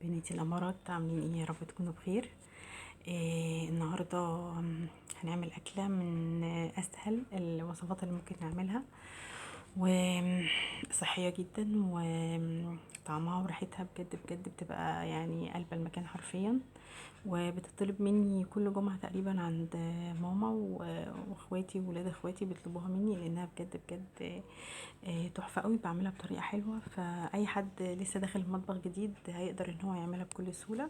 بناتي الأمارات عاملين ايه؟ يا رب تكونوا بخير. النهاردة هنعمل أكلة من أسهل الوصفات اللي ممكن نعملها، وصحية جدا، وطعمها وريحتها بجد بجد بتبقى يعني قلب المكان حرفيا. وبتطلب مني كل جمعة تقريبا عند ماما واخواتي وولاد اخواتي بيطلبوها مني، لانها بجد بجد تحفة قوي. بعملها بطريقة حلوة، فأي حد لسه داخل المطبخ جديد هيقدر ان هو يعملها بكل سهولة.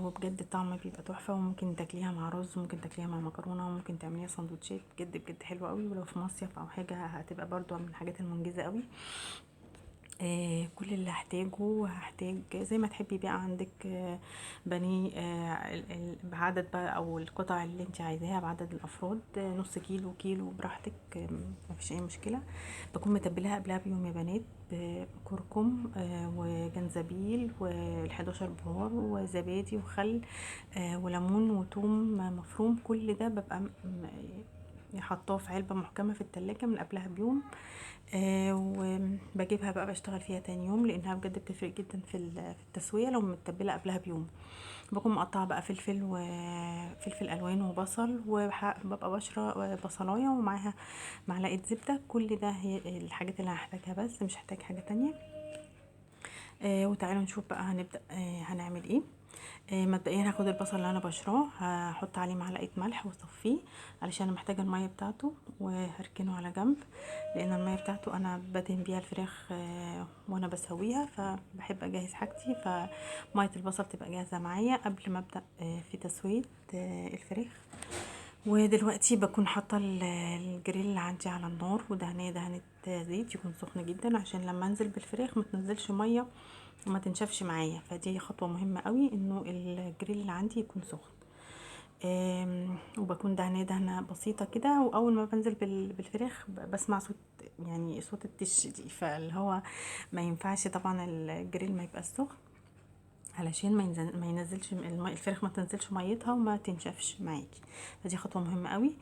وبجد الطعم بيبقى تحفة، وممكن تاكليها مع رز، وممكن تاكليها مع مكرونة، وممكن تعمليها سندوتشات. بجد بجد حلوة قوي، ولو في مصيف او حاجة هتبقى برضو من الحاجات المنجزة قوي. كل اللي هحتاج زي ما تحبي بقى عندك بانيه بعدد بقى، او القطع اللي انت عايزاها بعدد الافراد، نص كيلو كيلو براحتك، مفيش اي مشكله. بكون متبلها قبلها بيوم يا بنات بكركم وجنزبيل وال11 بهار وزبادي وخل وليمون وثوم مفروم. كل ده ببقى حطاه في علبه محكمه في التلاجة من قبلها بيوم. وبجيبها بقى بشتغل فيها تاني يوم، لانها بجد بتفرق جدا في التسويه لو متبله قبلها بيوم. بكون مقطعه بقى فلفل وفلفل الوان وبصل، وببقى بشره بصلايه ومعاها معلقه زبده. كل ده هي الحاجات اللي هحتاجها، بس مش هحتاج حاجه تانية. وتعالوا نشوف بقى هنبدا هنعمل ايه. مبدئيا هاخد البصل اللي انا بشراه، هحط عليه معلقه ملح واصفيه علشان انا محتاجه الميه بتاعته، وهركنه على جنب، لان الميه بتاعته انا بدهن بيها الفراخ وانا بسويها، فبحب اجهز حاجتي، فميه البصل تبقى جاهزه معايا قبل ما ابدا في تسويه الفراخ. ودلوقتي بكون حاطه الجريل اللي عندي على النار، ودهنيه دهنه زيت يكون سخن جدا، عشان لما انزل بالفراخ ما تنزلش ميه وما تنشفش معايا. فدي خطوه مهمه قوي، انه الجريل اللي عندي يكون سخن. وبكون دهنه دهنه بسيطه كده، واول ما بنزل بالفراخ بسمع صوت، يعني صوت التش دي، فاللي هو ما ينفعش طبعا الجريل ما يبقى سخن، علشان ما ينزلش الفراخ ما تنزلش ميتها وما تنشفش معاكي. فدي خطوه مهمه قوي.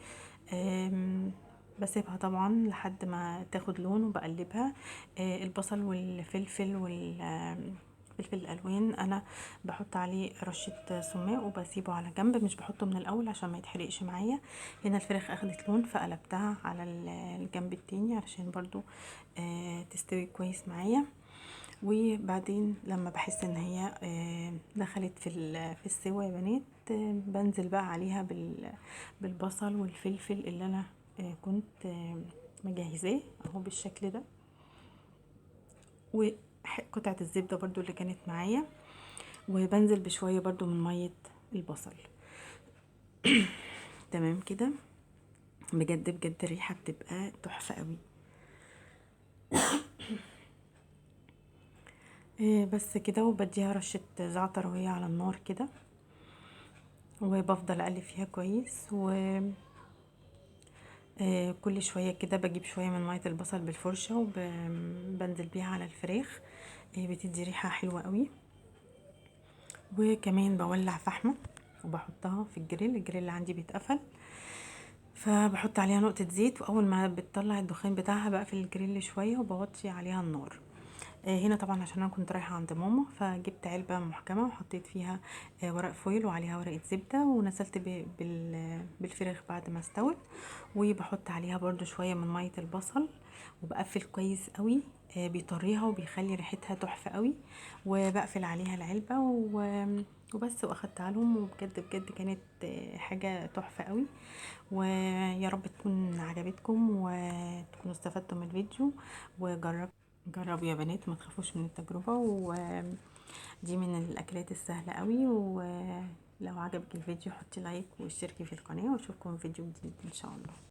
بسيبها طبعا لحد ما تاخد لون، وبقلبها. البصل والفلفل فلفل الالوان انا بحط عليه رشه سماق وبسيبه على جنب، مش بحطه من الاول عشان ما يتحرقش معايا. هنا الفراخ اخدت لون فقلبتها على الجنب التاني علشان برضو تستوي كويس معايا. وبعدين لما بحس ان هي دخلت في السوا يا بنات، بنزل بقى عليها بالبصل والفلفل اللي انا كنت مجهزاه اهو بالشكل ده، وقطعة الزبدة برضو اللي كانت معايا، وبنزل بشوية برضو من مية البصل. تمام كده، بجد بجد الريحة بتبقى تحفة قوي. بس كده، وبديها رشة زعتر وهي على النار كده، وبفضل اقلب فيها كويس. كل شوية كده بجيب شوية من مية البصل بالفرشة وبنزل بيها على الفراخ. بتدي ريحة حلوة قوي. وكمان بولع فحمة وبحطها في الجريل اللي عندي بيتقفل، فبحط عليها نقطة زيت، واول ما بتطلع الدخان بتاعها بقفل الجريل شوية وبوطي عليها النار. هنا طبعا عشان انا كنت رايحه عند ماما، فجبت علبه محكمه وحطيت فيها ورق فويل وعليها ورقه زبده، ونزلت بالفراخ بعد ما استوت، وبحط عليها برضو شويه من ميه البصل، وبقفل كويس قوي. بيطريها وبيخلي ريحتها تحفه قوي. وبقفل عليها العلبه وبس، واخدتها لهم، وبجد بجد كانت حاجه تحفه قوي. ويا رب تكون عجبتكم وتكونوا استفدتوا من الفيديو. جربوا يا بنات، ما تخافوش من التجربة، ودي من الأكلات السهلة قوي. ولو عجبك الفيديو حطي لايك واشتركي في القناة، واشوفكم في فيديو جديد إن شاء الله.